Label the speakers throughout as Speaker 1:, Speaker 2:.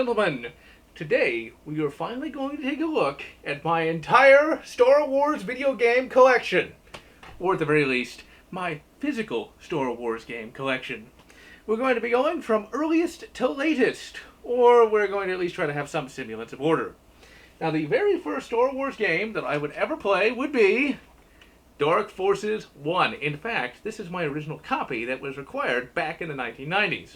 Speaker 1: gentlemen, today we are finally going to take a look at my entire Star Wars video game collection. Or at the very least, my physical Star Wars game collection. We're going to be going from earliest to latest, or we're going to at least try to have some semblance of order. Now, the very first Star Wars game that I would ever play would be Dark Forces 1. In fact, this is my original copy that was required back in the 1990s.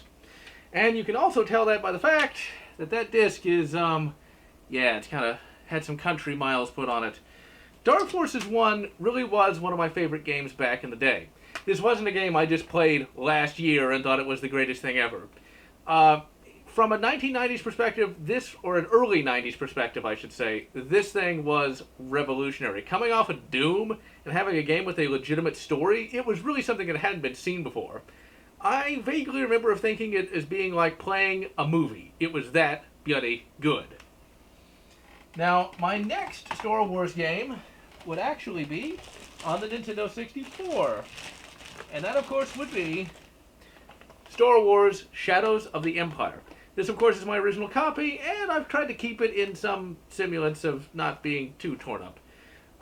Speaker 1: And you can also tell that by the fact that that disc is, it's kind of had some country miles put on it. Dark Forces 1 really was one of my favorite games back in the day. This wasn't a game I just played last year and thought it was the greatest thing ever. From a 1990s perspective, or an early 90s perspective, I should say, this thing was revolutionary. Coming off of Doom and having a game with a legitimate story, it was really something that hadn't been seen before. I vaguely remember thinking it as being like playing a movie. It was that bloody good. Now, my next Star Wars game would actually be on the Nintendo 64. And that, of course, would be Star Wars Shadows of the Empire. This, of course, is my original copy, and I've tried to keep it in some semblance of not being too torn up.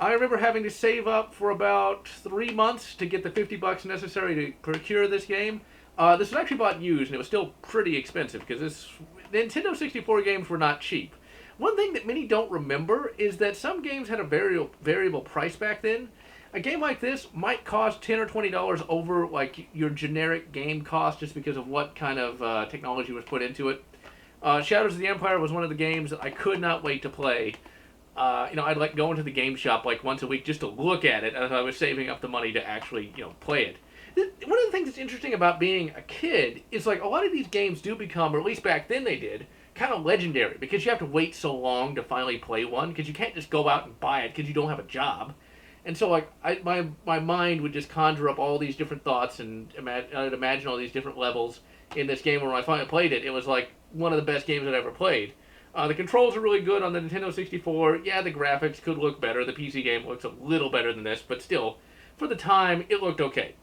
Speaker 1: I remember having to save up for about 3 months to get the $50 necessary to procure this game. This was actually bought used, and it was still pretty expensive, because Nintendo 64 games were not cheap. One thing that many don't remember is that some games had a variable price back then. A game like this might cost $10 or $20 over like your generic game cost just because of what kind of technology was put into it. Shadows of the Empire was one of the games that I could not wait to play. I'd like go into the game shop like once a week just to look at it as I was saving up the money to actually, play it. One of the things that's interesting about being a kid is like a lot of these games do become, or at least back then they did, kind of legendary because you have to wait so long to finally play one because you can't just go out and buy it because you don't have a job. And so like my mind would just conjure up all these different thoughts and I'd imagine all these different levels in this game. When I finally played it, it was like one of the best games I'd ever played. The controls are really good on the Nintendo 64. Yeah, the graphics could look better. The PC game looks a little better than this, but still, for the time, it looked okay.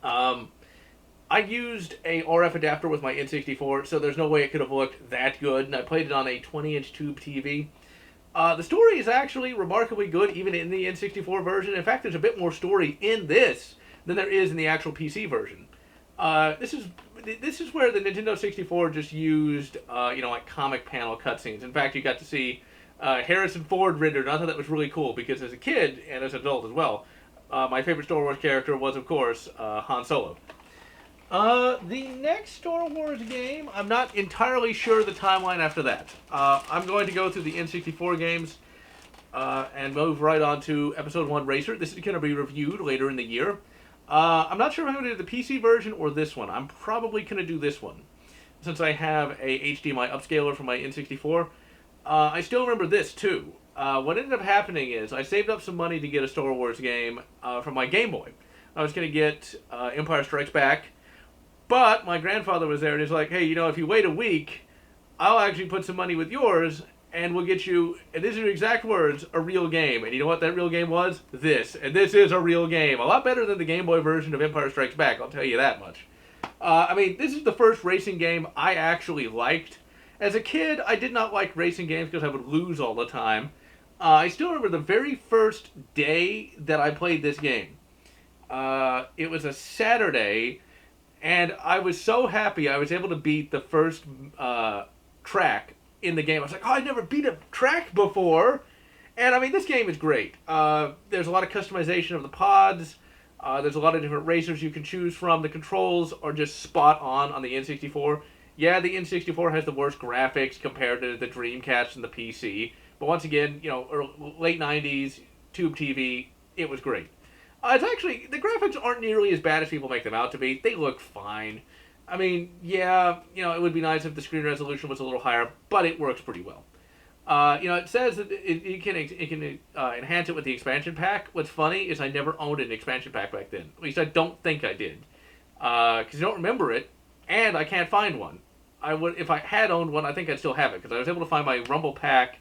Speaker 1: I used a RF adapter with my N64, so there's no way it could have looked that good, and I played it on a 20-inch tube TV. The story is actually remarkably good, even in the N64 version. In fact, there's a bit more story in this than there is in the actual PC version. This is where the Nintendo 64 just used, like comic panel cutscenes. In fact, you got to see Harrison Ford rendered. I thought that was really cool because as a kid and as an adult as well, my favorite Star Wars character was, of course, Han Solo. The next Star Wars game, I'm not entirely sure the timeline after that. I'm going to go through the N64 games and move right on to Episode 1 Racer. This is going to be reviewed later in the year. I'm not sure if I'm going to do the PC version or this one. I'm probably going to do this one, since I have a HDMI upscaler for my N64. I still remember this, too. What ended up happening is I saved up some money to get a Star Wars game from my Game Boy. I was going to get Empire Strikes Back, but my grandfather was there and he's like, hey, if you wait a week, I'll actually put some money with yours and we'll get you, and these are your exact words, a real game. And you know what that real game was? This. And this is a real game. A lot better than the Game Boy version of Empire Strikes Back, I'll tell you that much. This is the first racing game I actually liked. As a kid, I did not like racing games because I would lose all the time. I still remember the very first day that I played this game. It was a Saturday, and I was so happy I was able to beat the first track in the game. I was like, I never beat a track before. And, this game is great. There's a lot of customization of the pods. There's a lot of different racers you can choose from. The controls are just spot on the N64. Yeah, the N64 has the worst graphics compared to the Dreamcast and the PC. But once again, late 90s, tube TV, it was great. It's actually, the graphics aren't nearly as bad as people make them out to be. They look fine. It would be nice if the screen resolution was a little higher, but it works pretty well. It says that it can enhance it with the expansion pack. What's funny is I never owned an expansion pack back then. At least I don't think I did. Because I don't remember it, and I can't find one. If I had owned one, I think I'd still have it, because I was able to find my Rumble pack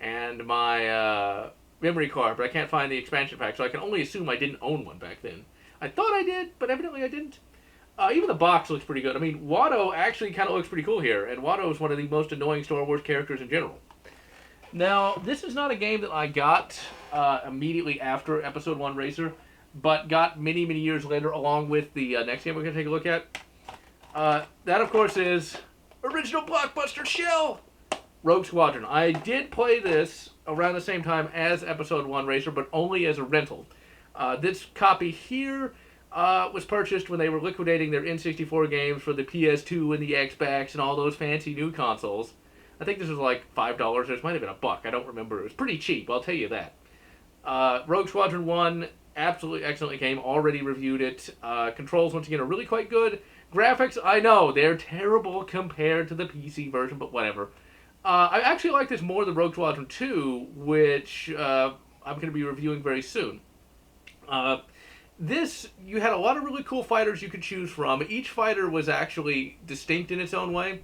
Speaker 1: and my memory card, but I can't find the expansion pack, so I can only assume I didn't own one back then. I thought I did, but evidently I didn't. Even the box looks pretty good. I mean, Watto actually kind of looks pretty cool here, and Watto is one of the most annoying Star Wars characters in general. Now, this is not a game that I got immediately after Episode 1 Racer, but got many, many years later along with the next game we're going to take a look at. That, of course, is original Blockbuster Shell! Rogue Squadron. I did play this around the same time as Episode 1 Racer, but only as a rental. This copy here was purchased when they were liquidating their N64 games for the PS2 and the Xbox and all those fancy new consoles. I think this was like $5. This might have been $1. I don't remember. It was pretty cheap, I'll tell you that. Rogue Squadron 1, absolutely excellent game. Already reviewed it. Controls, once again, are really quite good. Graphics, I know, they're terrible compared to the PC version, but whatever. I actually like this more than Rogue Squadron 2, which I'm going to be reviewing very soon. This, you had a lot of really cool fighters you could choose from. Each fighter was actually distinct in its own way.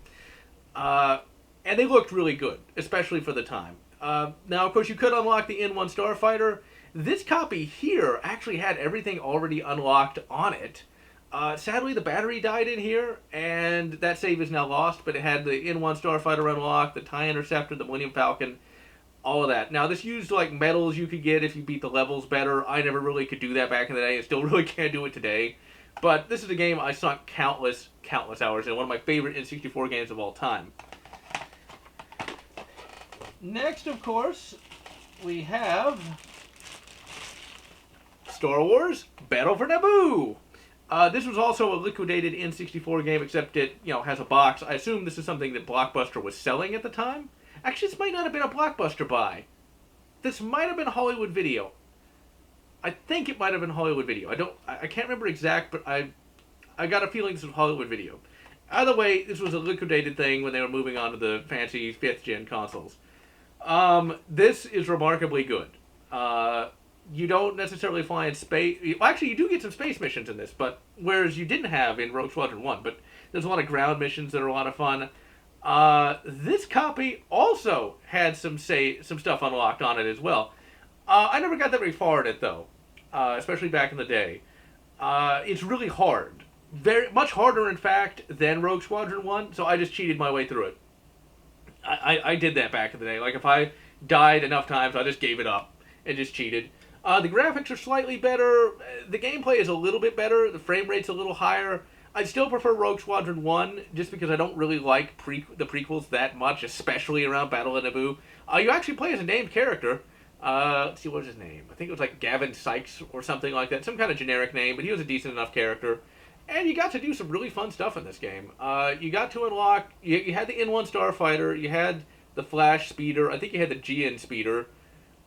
Speaker 1: And they looked really good, especially for the time. Now, of course, you could unlock the N1 Starfighter. This copy here actually had everything already unlocked on it. Sadly, the battery died in here, and that save is now lost, but it had the N1 Starfighter unlocked, the TIE Interceptor, the Millennium Falcon, all of that. Now, this used like medals you could get if you beat the levels better. I never really could do that back in the day, and still really can't do it today. But this is a game I sunk countless hours in, one of my favorite N64 games of all time. Next, of course, we have Star Wars Battle for Naboo. This was also a liquidated N64 game, except it, has a box. I assume this is something that Blockbuster was selling at the time. Actually, this might not have been a Blockbuster buy. This might have been Hollywood Video. I think it might have been Hollywood Video. I can't remember exact, but I got a feeling this was Hollywood Video. Either way, this was a liquidated thing when they were moving on to the fancy 5th gen consoles. This is remarkably good. You don't necessarily fly in space. Well, actually, you do get some space missions in this, but whereas you didn't have in Rogue Squadron 1, but there's a lot of ground missions that are a lot of fun. This copy also had some stuff unlocked on it as well. I never got that very far in it, though, especially back in the day. It's really hard. Very much harder, in fact, than Rogue Squadron 1, so I just cheated my way through it. I did that back in the day. Like, if I died enough times, I just gave it up and just cheated. The graphics are slightly better. The gameplay is a little bit better. The frame rate's a little higher. I still prefer Rogue Squadron 1, just because I don't really like the prequels that much, especially around Battle of Naboo. You actually play as a named character. Let's see, what was his name? I think it was like Gavin Sykes or something like that. Some kind of generic name, but he was a decent enough character. And you got to do some really fun stuff in this game. You got to unlock... You had the N1 Starfighter, you had the Flash Speeder, I think you had the GN Speeder.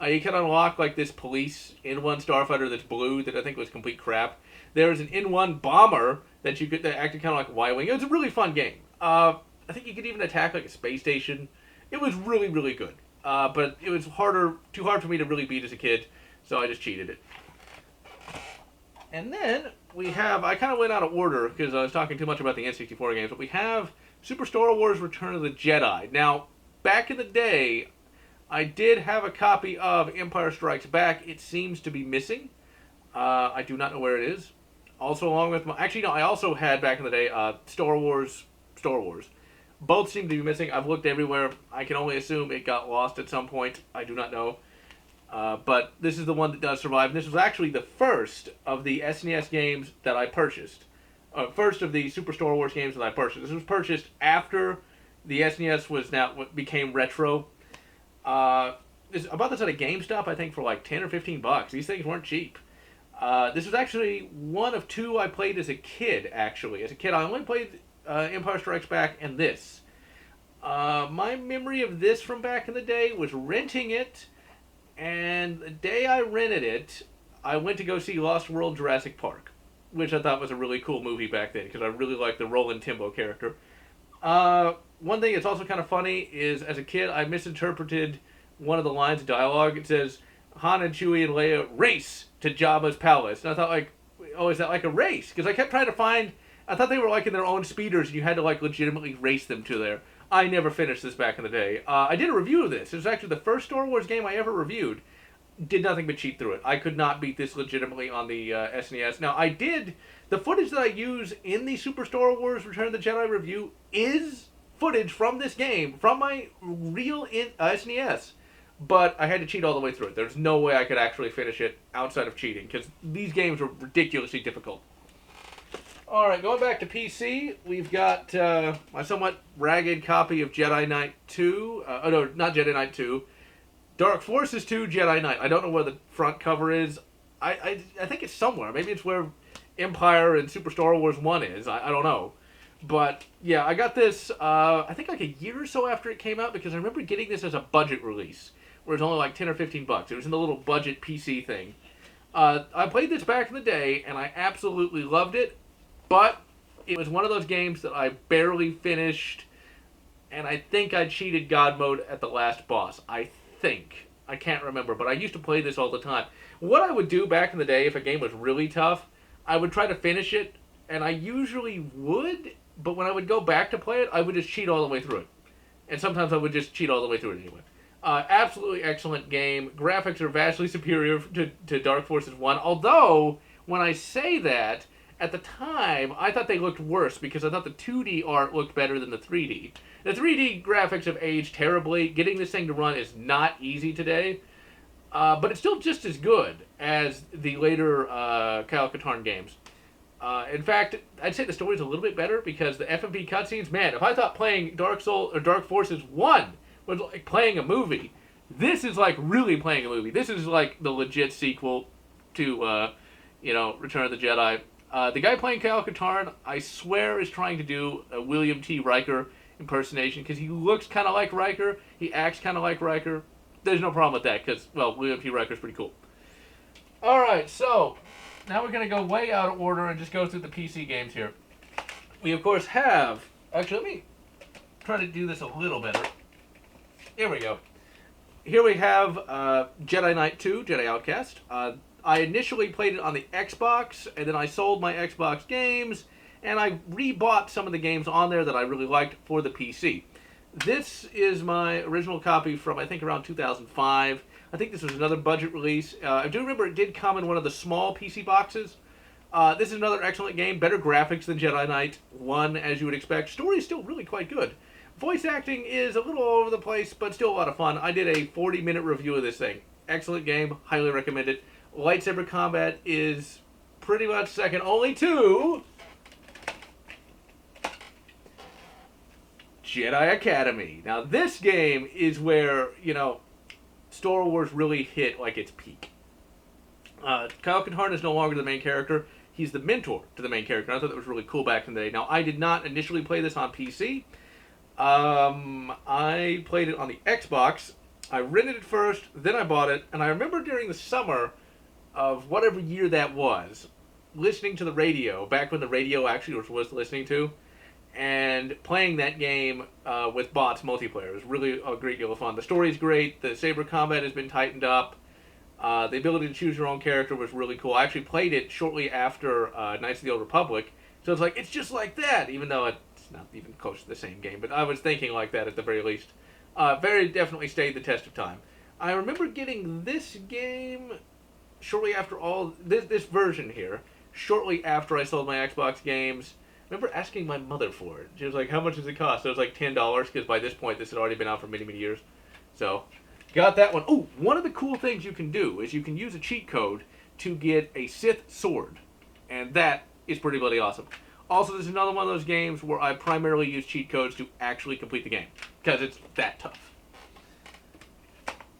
Speaker 1: You can unlock like this police N1 Starfighter that's blue that I think was complete crap. There's an N1 Bomber that you could that acted kind of like Y-Wing. It was a really fun game. I think you could even attack like a space station. It was really, really good. But it was too hard for me to really beat as a kid, so I just cheated it. And then we have, I kind of went out of order because I was talking too much about the N64 games, but we have Super Star Wars Return of the Jedi. Now, back in the day, I did have a copy of Empire Strikes Back. It seems to be missing. I do not know where it is. Also, along with I also had back in the day Star Wars. Both seem to be missing. I've looked everywhere. I can only assume it got lost at some point. I do not know. But this is the one that does survive. And this was actually the first of the SNES games that I purchased. First of the Super Star Wars games that I purchased. This was purchased after the SNES became retro. It's about this at a GameStop, I think, for like $10 or $15. These things weren't cheap. This was actually one of two I played as a kid, actually. As a kid, I only played Empire Strikes Back and this. My memory of this from back in the day was renting it, and the day I rented it, I went to go see Lost World Jurassic Park, which I thought was a really cool movie back then, because I really liked the Roland Timbo character. One thing that's also kind of funny is, as a kid, I misinterpreted one of the lines of dialogue. It says, Han and Chewie and Leia race to Jabba's palace. And I thought, like, oh, is that like a race? Because I kept trying to find... I thought they were like in their own speeders, and you had to like legitimately race them to there. I never finished this back in the day. I did a review of this. It was actually the first Star Wars game I ever reviewed. did nothing but cheat through it. I could not beat this legitimately on the SNES. Now, I did. The footage that I use in the Super Star Wars Return of the Jedi review is footage from this game, from my real SNES. But I had to cheat all the way through it. There's no way I could actually finish it outside of cheating, because these games are ridiculously difficult. Alright, going back to PC, we've got my somewhat ragged copy of Jedi Knight 2. No, not Jedi Knight 2. Dark Forces 2, Jedi Knight. I don't know where the front cover is. I think it's somewhere. Maybe it's where Empire and Super Star Wars 1 is. I don't know. But, yeah, I got this, I think like a year or so after it came out, because I remember getting this as a budget release, where it's only like 10 or 15 bucks. It was in the little budget PC thing. I played this back in the day, and I absolutely loved it, but it was one of those games that I barely finished, and I think I cheated God mode at the last boss. I think. I can't remember, but I used to play this all the time. What I would do back in the day, if a game was really tough, I would try to finish it, and I usually would, but when I would go back to play it, I would just cheat all the way through it. And sometimes I would just cheat all the way through it anyway. Absolutely excellent game. Graphics are vastly superior to Dark Forces 1, although, when I say that, at the time, I thought they looked worse, because I thought the 2D art looked better than the 3D. The 3D graphics have aged terribly. Getting this thing to run is not easy today, but it's still just as good as the later Kyle Katarn games. In fact, I'd say the story's a little bit better, because the FMV cutscenes, man, if I thought playing Dark Forces 1 was like playing a movie, this is like really playing a movie. This is like the legit sequel to, Return of the Jedi. The guy playing Kyle Katarn, I swear, is trying to do a William T. Riker impersonation, because he looks kind of like Riker, he acts kind of like Riker. There's no problem with that, because, well, William T. Riker's pretty cool. Alright, so, now we're going to go way out of order and just go through the PC games here. We, of course, have... Actually, let me try to do this a little better. Here we go. Here we have Jedi Knight 2, Jedi Outcast. I initially played it on the Xbox, and then I sold my Xbox games, and I rebought some of the games on there that I really liked for the PC. This is my original copy from, I think, around 2005. I think this was another budget release. I do remember it did come in one of the small PC boxes. This is another excellent game. Better graphics than Jedi Knight 1, as you would expect. Story is still really quite good. Voice acting is a little all over the place, but still a lot of fun. I did a 40-minute review of this thing. Excellent game. Highly recommend it. Lightsaber combat is pretty much second only to Jedi Academy. Now, this game is where, Star Wars really hit, like, its peak. Kyle Katarn is no longer the main character. He's the mentor to the main character. I thought that was really cool back in the day. Now, I did not initially play this on PC. I played it on the Xbox. I rented it first, then I bought it, and I remember during the summer of whatever year that was, listening to the radio, back when the radio actually was worth listening to, and playing that game with bots multiplayer. It was really a great deal of fun. The story's great, the saber combat has been tightened up, the ability to choose your own character was really cool. I actually played it shortly after Knights of the Old Republic, so it's like, it's just like that, even though it's not even close to the same game, but I was thinking like that at the very least. Very definitely stayed the test of time. I remember getting this game shortly after this version here, shortly after I sold my Xbox games. I remember asking my mother for it. She was like, how much does it cost? So it was like $10, because by this point this had already been out for many, many years. So, got that one. Oh, one of the cool things you can do is you can use a cheat code to get a Sith sword. And that is pretty bloody awesome. Also, this is another one of those games where I primarily use cheat codes to actually complete the game, because it's that tough.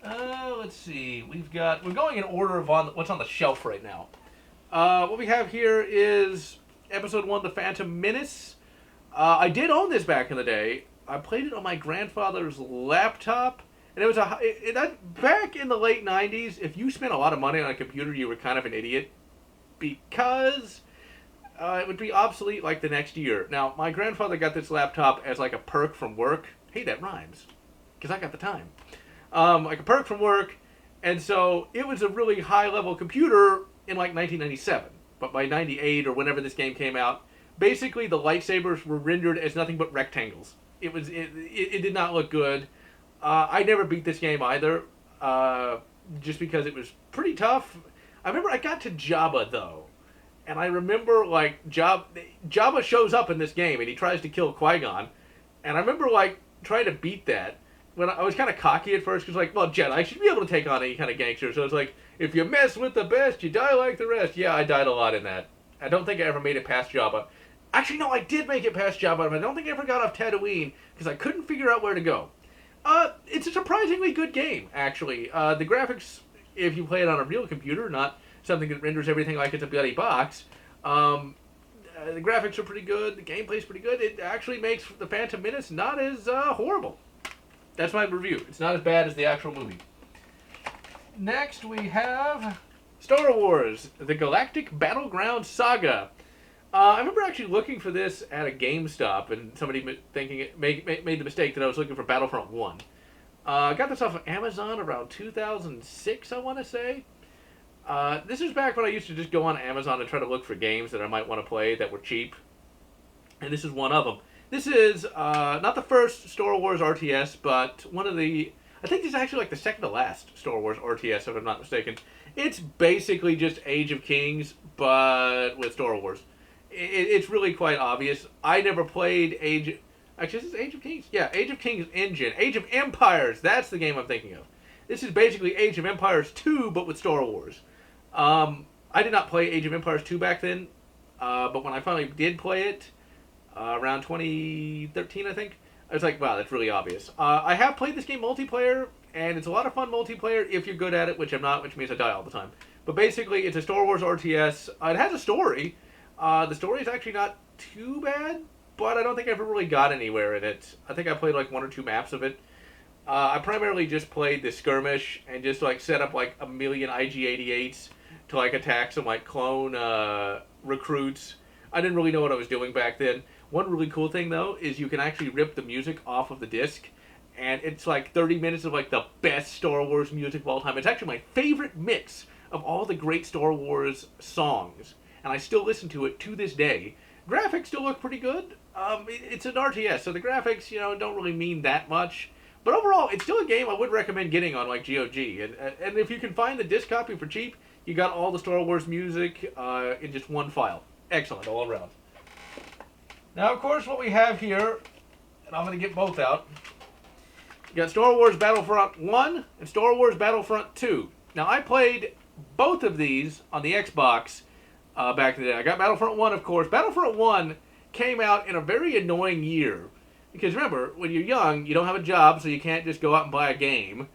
Speaker 1: Let's see. We're going in order of what's on the shelf right now. What we have here is Episode 1, The Phantom Menace. I did own this back in the day. I played it on my grandfather's laptop, and it was back in the late 90s, if you spent a lot of money on a computer, you were kind of an idiot, because it would be obsolete like the next year. Now, my grandfather got this laptop as like a perk from work. Hey, that rhymes, because I got the time. Like a perk from work, and so it was a really high-level computer in like 1997. But by 98 or whenever this game came out, basically the lightsabers were rendered as nothing but rectangles. It did not look good. I never beat this game either. just because it was pretty tough. I remember I got to Jabba though, and I remember like Jabba shows up in this game and he tries to kill Qui-Gon, and I remember like trying to beat that. When I was kind of cocky at first, because like, well, Jedi should be able to take on any kind of gangster. So it's like, if you mess with the best, you die like the rest. Yeah, I died a lot in that. I don't think I ever made it past Jabba. Actually, no, I did make it past Jabba, but I don't think I ever got off Tatooine because I couldn't figure out where to go. It's a surprisingly good game, actually. The graphics, if you play it on a real computer, not something that renders everything like it's a bloody box, the graphics are pretty good. The gameplay's pretty good. It actually makes the Phantom Menace not as horrible. That's my review. It's not as bad as the actual movie. Next, we have Star Wars: The Galactic Battleground Saga. I remember actually looking for this at a GameStop, and somebody thinking it made the mistake that I was looking for Battlefront 1. I got this off of Amazon around 2006, I want to say. This is back when I used to just go on Amazon and try to look for games that I might want to play that were cheap. And this is one of them. This is not the first Star Wars RTS, but one of the... I think this is actually like the second to last Star Wars RTS, if I'm not mistaken. It's basically just Age of Kings, but with Star Wars. It's really quite obvious. I never played Age... Actually, is this Age of Kings? Yeah, Age of Kings Engine. Age of Empires, that's the game I'm thinking of. This is basically Age of Empires 2, but with Star Wars. I did not play Age of Empires 2 back then, but when I finally did play it... around 2013, I think. I was like, wow, that's really obvious. I have played this game multiplayer, and it's a lot of fun multiplayer if you're good at it, which I'm not, which means I die all the time. But basically, it's a Star Wars RTS. It has a story. The story is actually not too bad, but I don't think I ever really got anywhere in it. I think I played like 1 or 2 maps of it. I primarily just played the skirmish and just like set up like a million IG-88s to like attack some like clone recruits. I didn't really know what I was doing back then. One really cool thing, though, is you can actually rip the music off of the disc, and it's like 30 minutes of like the best Star Wars music of all time. It's actually my favorite mix of all the great Star Wars songs, and I still listen to it to this day. Graphics still look pretty good. It's an RTS, so the graphics, don't really mean that much. But overall, it's still a game I would recommend getting on like GOG. And if you can find the disc copy for cheap, you got all the Star Wars music in just one file. Excellent all around. Now, of course, what we have here, and I'm going to get both out, you got Star Wars Battlefront 1 and Star Wars Battlefront 2. Now, I played both of these on the Xbox back in the day. I got Battlefront 1, of course. Battlefront 1 came out in a very annoying year. Because remember, when you're young, you don't have a job, so you can't just go out and buy a game.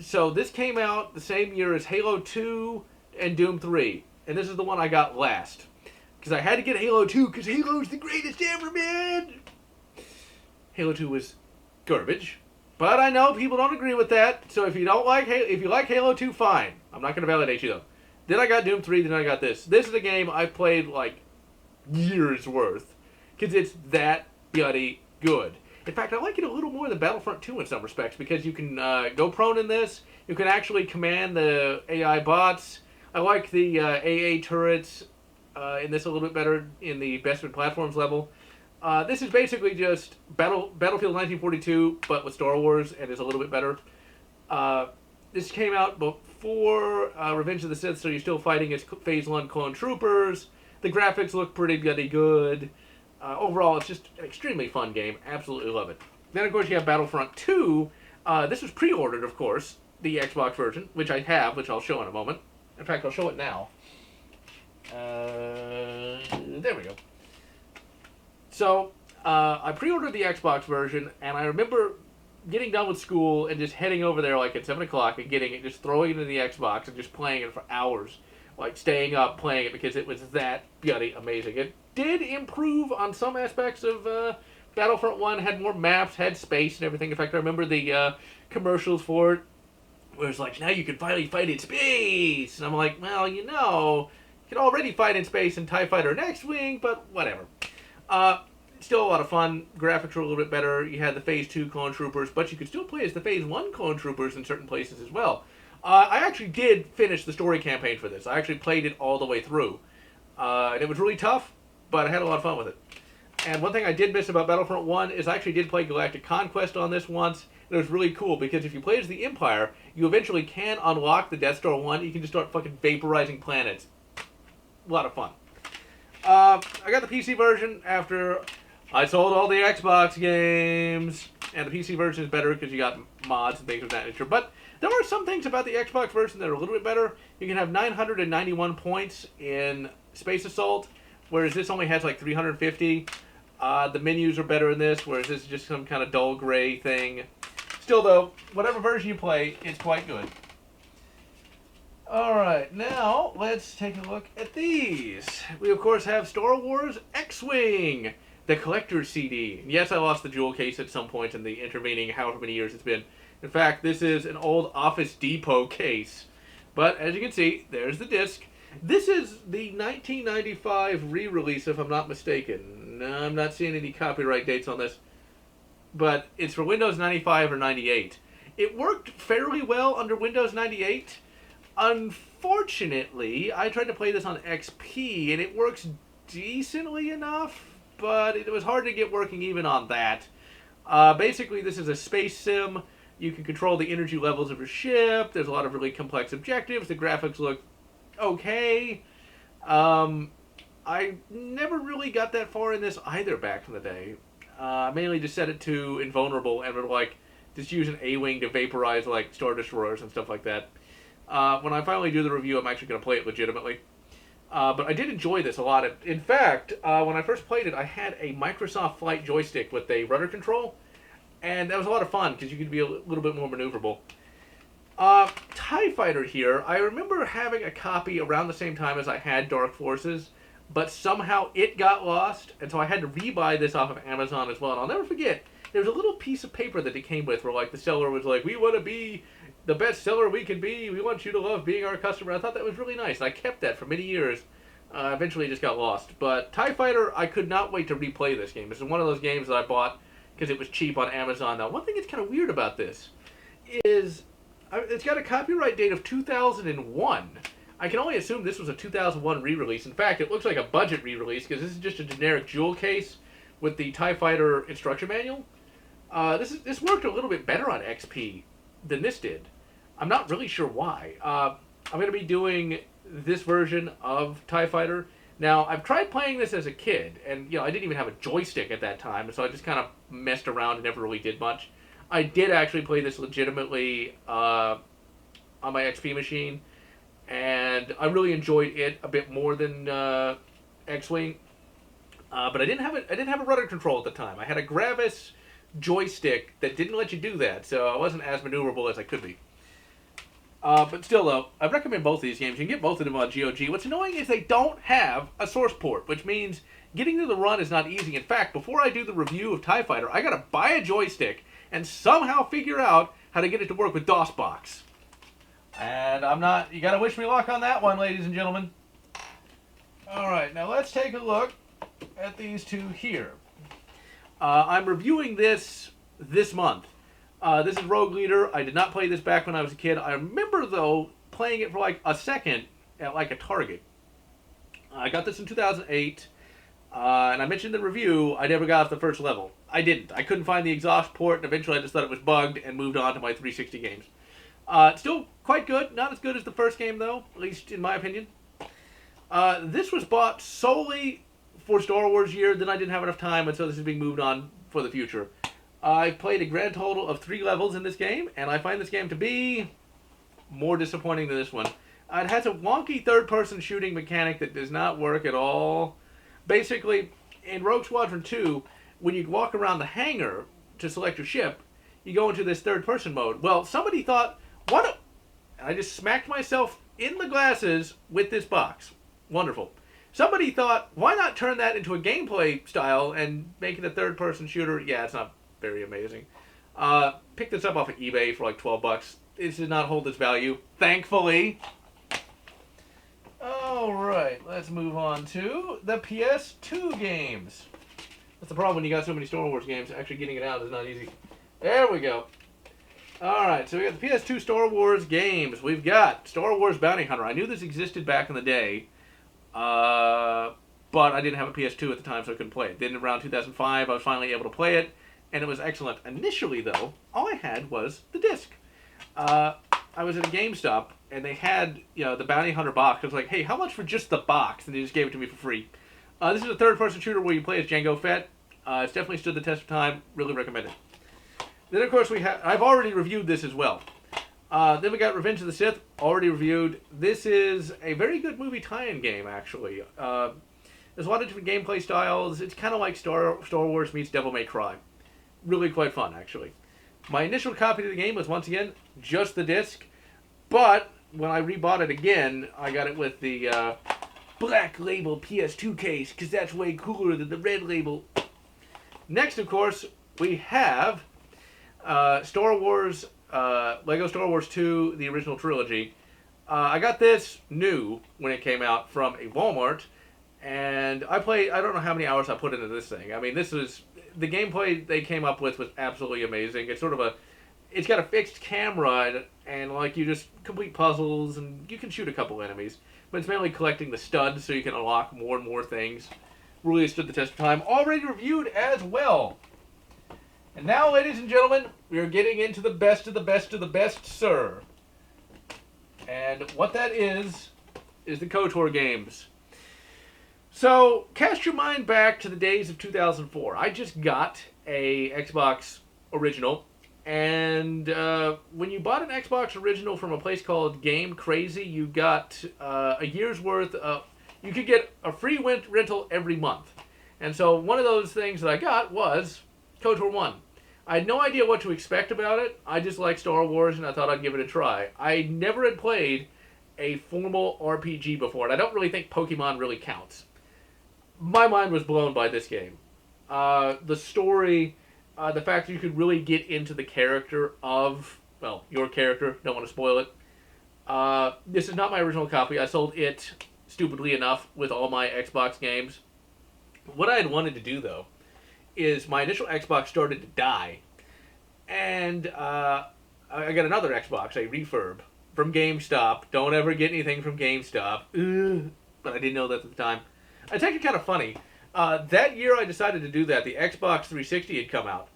Speaker 1: So this came out the same year as Halo 2 and Doom 3. And this is the one I got last. Because I had to get Halo 2, because Halo's the greatest ever, man! Halo 2 was garbage. But I know people don't agree with that, so if you like Halo 2, fine. I'm not going to validate you, though. Then I got Doom 3, then I got this. This is a game I played, like, years worth. Because it's that bloody good. In fact, I like it a little more than Battlefront 2 in some respects, because you can go prone in this. You can actually command the AI bots. I like the AA turrets in this a little bit better in the Best of Platforms level. This is basically just Battlefield 1942, but with Star Wars, and is a little bit better. This came out before Revenge of the Sith, so you're still fighting as Phase 1 clone troopers. The graphics look pretty bloody good. Overall, it's just an extremely fun game. Absolutely love it. Then, of course, you have Battlefront 2. This was pre-ordered, of course, the Xbox version, which I have, which I'll show in a moment. In fact, I'll show it now. There we go. So, I pre-ordered the Xbox version, and I remember getting done with school and just heading over there like at 7 o'clock and getting it, just throwing it in the Xbox and just playing it for hours. Like, staying up playing it because it was that bloody amazing. It did improve on some aspects of Battlefront 1, had more maps, had space and everything. In fact, I remember the commercials for it, where it's like, now you can finally fight in space! And I'm like, well, you can already fight in space in TIE Fighter and X-Wing, but whatever. Still a lot of fun. Graphics were a little bit better. You had the Phase 2 clone troopers, but you could still play as the Phase 1 clone troopers in certain places as well. I actually did finish the story campaign for this. I actually played it all the way through. And it was really tough, but I had a lot of fun with it. And one thing I did miss about Battlefront 1 is I actually did play Galactic Conquest on this once, It was really cool because if you play as the Empire, you eventually can unlock the Death Star 1. You can just start fucking vaporizing planets. A lot of fun. I got the PC version after I sold all the Xbox games, and the PC version is better because you got mods and things of that nature. But there are some things about the Xbox version that are a little bit better. You can have 991 points in Space Assault, whereas this only has like 350. The menus are better in this, whereas this is just some kind of dull gray thing. Still, though, whatever version you play, it's quite good. Alright, now let's take a look at these. We, of course, have Star Wars X-Wing, the collector's CD. And yes, I lost the jewel case at some point in the intervening however many years it's been. In fact, this is an old Office Depot case. But, as you can see, there's the disc. This is the 1995 re-release, if I'm not mistaken. No, I'm not seeing any copyright dates on this. But it's for Windows 95 or 98. It worked fairly well under Windows 98. Unfortunately, I tried to play this on XP, and it works decently enough, but it was hard to get working even on that. Basically, this is a space sim. You can control the energy levels of your ship. There's a lot of really complex objectives. The graphics look okay. I never really got that far in this either back in the day. I mainly just set it to invulnerable and would like just use an A-wing to vaporize like Star Destroyers and stuff like that. When I finally do the review, I'm actually going to play it legitimately. But I did enjoy this a lot. In fact, when I first played it, I had a Microsoft Flight joystick with a rudder control, and that was a lot of fun because you could be a little bit more maneuverable. TIE Fighter here, I remember having a copy around the same time as I had Dark Forces, but somehow it got lost, and so I had to rebuy this off of Amazon as well. And I'll never forget, there was a little piece of paper that it came with where like the seller was like, "We want to be the best seller we can be. We want you to love being our customer." I thought that was really nice, and I kept that for many years. Eventually it just got lost. But TIE Fighter, I could not wait to replay this game. This is one of those games that I bought because it was cheap on Amazon. Now, one thing that's kind of weird about this is it's got a copyright date of 2001. I can only assume this was a 2001 re-release. In fact, it looks like a budget re-release because this is just a generic jewel case with the TIE Fighter instruction manual. This worked a little bit better on XP than this did. I'm not really sure why. I'm going to be doing this version of TIE Fighter. Now, I've tried playing this as a kid, and I didn't even have a joystick at that time, so I just kind of messed around and never really did much. I did actually play this legitimately on my XP machine, and I really enjoyed it a bit more than X-Wing. But I didn't have a rudder control at the time. I had a Gravis joystick that didn't let you do that, so I wasn't as maneuverable as I could be. But still, though, I recommend both of these games. You can get both of them on GOG. What's annoying is they don't have a source port, which means getting to the run is not easy. In fact, before I do the review of TIE Fighter, I gotta buy a joystick and somehow figure out how to get it to work with DOSBox. And you gotta wish me luck on that one, ladies and gentlemen. Alright, now let's take a look at these two here. I'm reviewing this month. This is Rogue Leader. I did not play this back when I was a kid. I remember, though, playing it for like a second at like a Target. I got this in 2008, and I mentioned in the review I never got off the first level. I didn't. I couldn't find the exhaust port, and eventually I just thought it was bugged and moved on to my 360 games. Still quite good. Not as good as the first game, though, at least in my opinion. This was bought solely for Star Wars year. Then I didn't have enough time, and so this is being moved on for the future. I played a grand total of 3 levels in this game, and I find this game to be more disappointing than this one. It has a wonky third-person shooting mechanic that does not work at all. Basically, in Rogue Squadron 2, when you walk around the hangar to select your ship, you go into this third-person mode. Well, somebody thought, and I just smacked myself in the glasses with this box. Wonderful. Somebody thought, why not turn that into a gameplay style and make it a third-person shooter? Yeah, it's not very amazing. Picked this up off of eBay for like $12. This does not hold its value, thankfully. Alright, let's move on to the PS2 games. That's the problem when you got so many Star Wars games. Actually getting it out is not easy. There we go. Alright, so we got the PS2 Star Wars games. We've got Star Wars Bounty Hunter. I knew this existed back in the day, but I didn't have a PS2 at the time, so I couldn't play it. Then around 2005, I was finally able to play it, and it was excellent. Initially, though, all I had was the disc. I was at a GameStop, and they had, the Bounty Hunter box. I was like, hey, how much for just the box? And they just gave it to me for free. This is a third-person shooter where you play as Jango Fett. It's definitely stood the test of time. Really recommend it. Then, of course, I've already reviewed this as well. Then we got Revenge of the Sith, already reviewed. This is a very good movie tie-in game, actually. There's a lot of different gameplay styles. It's kind of like Star Wars meets Devil May Cry. Really quite fun, actually. My initial copy of the game was, once again, just the disc. But when I rebought it again, I got it with the black label PS2 case, because that's way cooler than the red label. Next, of course, we have Star Wars, Lego Star Wars 2, the original trilogy. I got this new when it came out from a Walmart, and I don't know how many hours I put into this thing. I mean, the gameplay they came up with was absolutely amazing. It's got a fixed camera, and like, you just complete puzzles, and you can shoot a couple enemies. But it's mainly collecting the studs so you can unlock more and more things. Really stood the test of time. Already reviewed as well. And now, ladies and gentlemen, we are getting into the best of the best of the best, sir. And what that is the KOTOR games. So, cast your mind back to the days of 2004. I just got a Xbox Original, and when you bought an Xbox Original from a place called Game Crazy, you got a year's worth of... You could get a free rental every month. And so one of those things that I got was KOTOR 1. I had no idea what to expect about it. I just like Star Wars, and I thought I'd give it a try. I never had played a formal RPG before, and I don't really think Pokemon really counts. My mind was blown by this game. The story, the fact that you could really get into the character of, well, your character, don't want to spoil it. This is not my original copy. I sold it, stupidly enough, with all my Xbox games. What I had wanted to do, though, is my initial Xbox started to die, and I got another Xbox, a refurb, from GameStop. Don't ever get anything from GameStop. Ugh. But I didn't know that at the time. It's actually kind of funny. That year I decided to do that. The Xbox 360 had come out,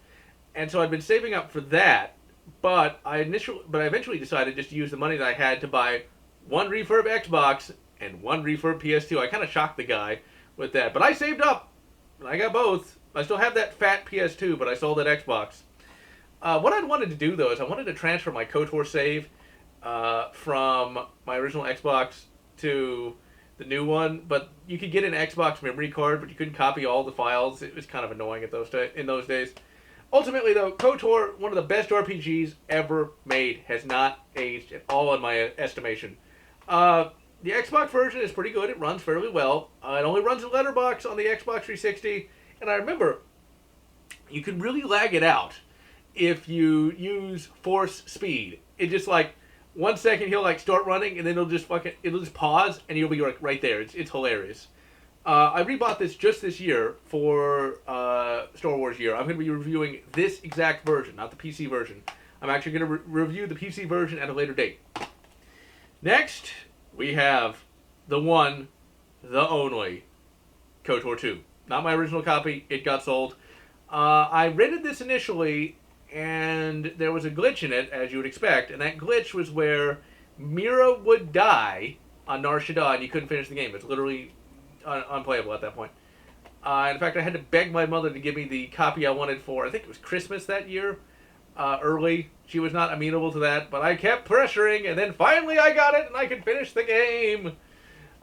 Speaker 1: and so I'd been saving up for that. But I eventually decided just to use the money that I had to buy one refurb Xbox and one refurb PS2. I kind of shocked the guy with that, but I saved up, and I got both. I still have that fat PS2, but I sold that Xbox. What I'd wanted to do, though, is I wanted to transfer my KOTOR save from my original Xbox to the new one, but you could get an Xbox memory card, but you couldn't copy all the files. It was kind of annoying in those days. Ultimately, though, KOTOR, one of the best RPGs ever made, has not aged at all in my estimation. The Xbox version is pretty good. It runs fairly well. It only runs in letterbox on the Xbox 360. And I remember, you can really lag it out if you use force speed. It just, like, 1 second he'll, like, start running, and then it'll just pause, and you'll be, like, right there. It's hilarious. I rebought this just this year for Star Wars year. I'm going to be reviewing this exact version, not the PC version. I'm actually going to review the PC version at a later date. Next, we have the one, the only, KOTOR 2. Not my original copy. It got sold. I rented this initially, and there was a glitch in it, as you would expect. And that glitch was where Mira would die on Nar Shaddaa, and you couldn't finish the game. It's literally unplayable at that point. In fact, I had to beg my mother to give me the copy I wanted for, I think it was Christmas that year, early. She was not amenable to that, but I kept pressuring, and then finally I got it, and I could finish the game.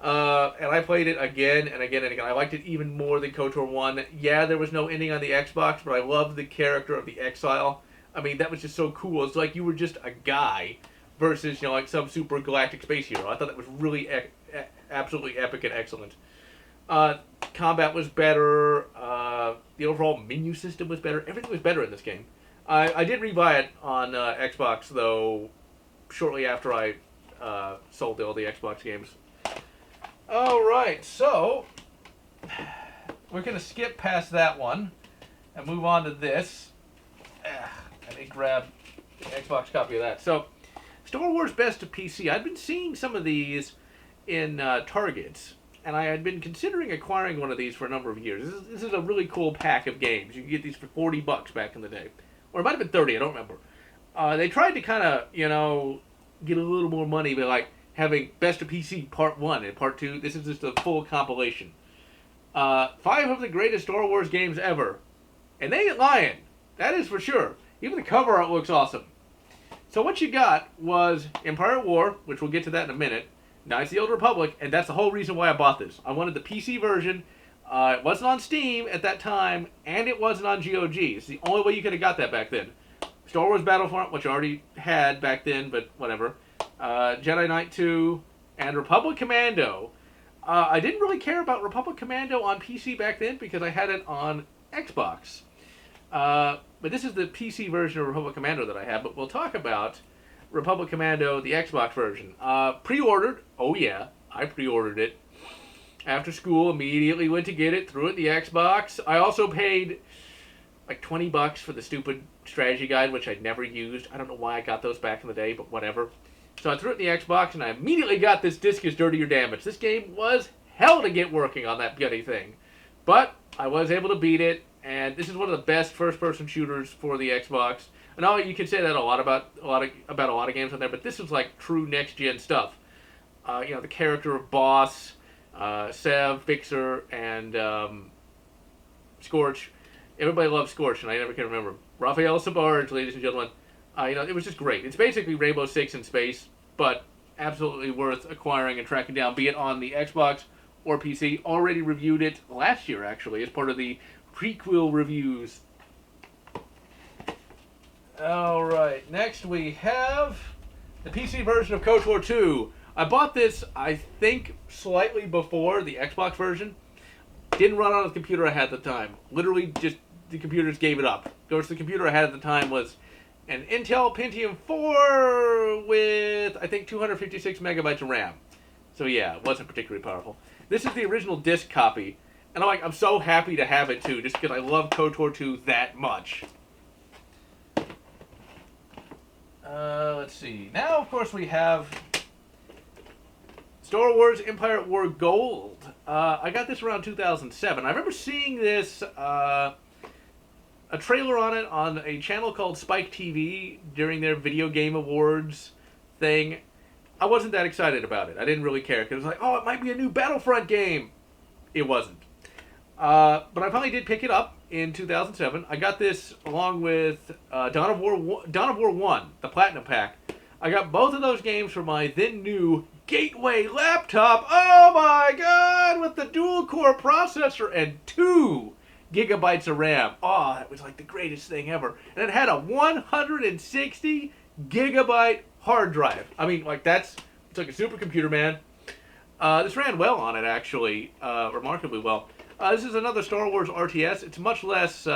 Speaker 1: And I played it again and again and again. I liked it even more than KOTOR 1. Yeah, there was no ending on the Xbox, but I loved the character of the Exile. I mean, that was just so cool. It's like you were just a guy versus, like some super galactic space hero. I thought that was really absolutely epic and excellent. Combat was better. The overall menu system was better. Everything was better in this game. I did rebuy it on Xbox, though, shortly after I sold all the Xbox games. Alright, so we're going to skip past that one and move on to this. Let me grab the Xbox copy of that. So, Star Wars Best of PC. I've been seeing some of these in Targets, and I had been considering acquiring one of these for a number of years. This is a really cool pack of games. You can get these for $40 back in the day, or it might have been 30. I don't remember. They tried to kind of, get a little more money by like having Best of PC Part 1 and Part 2. This is just a full compilation. 5 of the greatest Star Wars games ever. And they ain't lying. That is for sure. Even the cover art looks awesome. So what you got was Empire at War, which we'll get to that in a minute, Knights of the Old Republic, and that's the whole reason why I bought this. I wanted the PC version. It wasn't on Steam at that time, and it wasn't on GOG. It's the only way you could have got that back then. Star Wars Battlefront, which I already had back then, but whatever. Jedi Knight 2, and Republic Commando. I didn't really care about Republic Commando on PC back then because I had it on Xbox. But this is the PC version of Republic Commando that I have, but we'll talk about Republic Commando, the Xbox version. Pre-ordered. Oh yeah, I pre-ordered it. After school, immediately went to get it, threw it in the Xbox. I also paid like $20 for the stupid strategy guide, which I'd never used. I don't know why I got those back in the day, but whatever. So I threw it in the Xbox, and I immediately got this Disc is Dirty or Damaged. This game was hell to get working on that bloody thing. But I was able to beat it, and this is one of the best first-person shooters for the Xbox. I know you can say that about a lot of games on there, but this is like true next-gen stuff. The character of Boss, Sev, Fixer, and Scorch. Everybody loves Scorch, and I never can remember. Raphael Sabarge, ladies and gentlemen. It was just great. It's basically Rainbow Six in space, but absolutely worth acquiring and tracking down, be it on the Xbox or PC. Already reviewed it last year, actually, as part of the prequel reviews. Alright, next we have the PC version of KOTOR 2. I bought this, I think, slightly before the Xbox version. Didn't run on the computer I had at the time. Literally, just the computers gave it up. Of course, the computer I had at the time was an Intel Pentium 4 with, I think, 256 megabytes of RAM. So yeah, it wasn't particularly powerful. This is the original disc copy, and I'm so happy to have it too, just because I love KOTOR 2 that much. Let's see. Now, of course, we have Star Wars Empire at War Gold. I got this around 2007. I remember seeing this, a trailer on it on a channel called Spike TV during their Video Game Awards thing. I wasn't that excited about it. I didn't really care, because it was like, oh, it might be a new Battlefront game. It wasn't. But I finally did pick it up in 2007. I got this along with Dawn of War 1, the Platinum Pack. I got both of those games for my then new Gateway laptop. Oh my god, with the dual-core processor and 2 gigabytes of RAM. Oh, that was like the greatest thing ever. And it had a 160 gigabyte hard drive. I mean, like, it's like a supercomputer, man. This ran well on it, actually, remarkably well. This is another Star Wars RTS. It's much less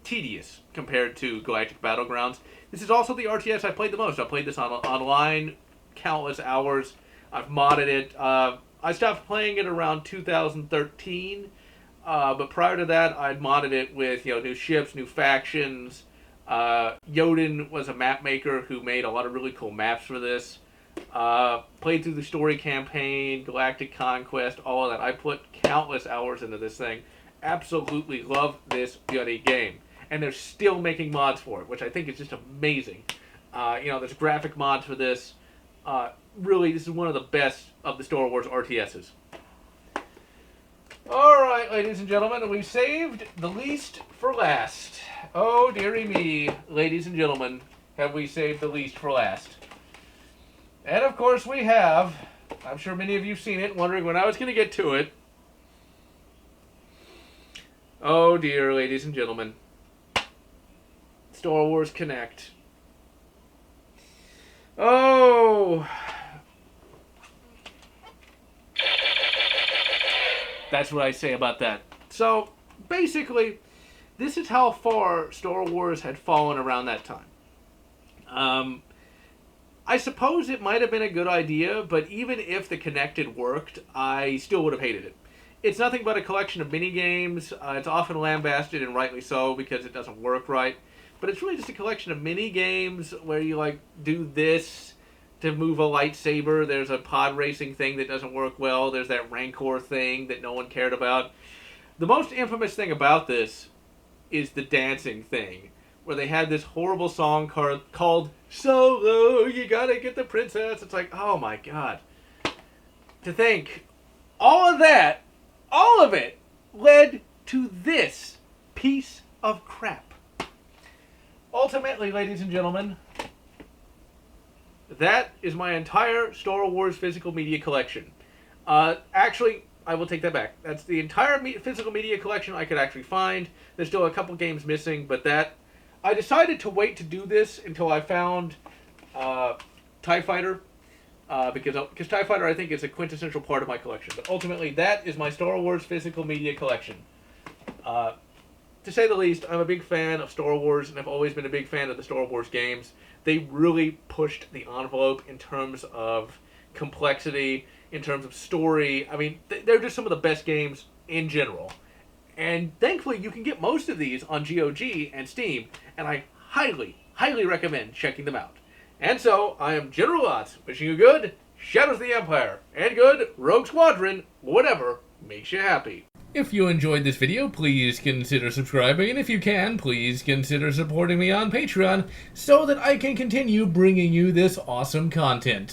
Speaker 1: tedious compared to Galactic Battlegrounds. This is also the RTS I played the most. I played this online countless hours. I've modded it. I stopped playing it around 2013, but prior to that, I'd modded it with new ships, new factions. Yoden was a map maker who made a lot of really cool maps for this. Played through the story campaign, Galactic Conquest, all of that. I put countless hours into this thing. Absolutely love this bloody game. And they're still making mods for it, which I think is just amazing. There's graphic mods for this. Really, this is one of the best of the Star Wars RTSs. Alright, ladies and gentlemen, we saved the least for last. Oh, dearie me, ladies and gentlemen, have we saved the least for last. And of course we have. I'm sure many of you have seen it, wondering when I was going to get to it. Oh dear, ladies and gentlemen. Star Wars Connect. Oh. That's what I say about that. So, basically, this is how far Star Wars had fallen around that time. I suppose it might have been a good idea, but even if the Connected worked, I still would have hated it. It's nothing but a collection of mini-games. It's often lambasted, and rightly so, because it doesn't work right. But it's really just a collection of mini-games where you, do this to move a lightsaber. There's a pod racing thing that doesn't work well. There's that Rancor thing that no one cared about. The most infamous thing about this is the dancing thing, where they had this horrible song called Solo, You Gotta Get the Princess. It's like, oh my god. To think, all of that, all of it, led to this piece of crap. Ultimately, ladies and gentlemen, that is my entire Star Wars physical media collection. Actually, I will take that back. That's the entire physical media collection I could actually find. There's still a couple games missing, but I decided to wait to do this until I found TIE Fighter, because TIE Fighter, I think, is a quintessential part of my collection. But ultimately, that is my Star Wars physical media collection. To say the least, I'm a big fan of Star Wars, and I've always been a big fan of the Star Wars games. They really pushed the envelope in terms of complexity, in terms of story. I mean, they're just some of the best games in general. And thankfully, you can get most of these on GOG and Steam, and I highly, highly recommend checking them out. And so, I am GeneralLotz, wishing you good Shadows of the Empire, and good Rogue Squadron, whatever makes you happy. If you enjoyed this video, please consider subscribing, and if you can, please consider supporting me on Patreon so that I can continue bringing you this awesome content.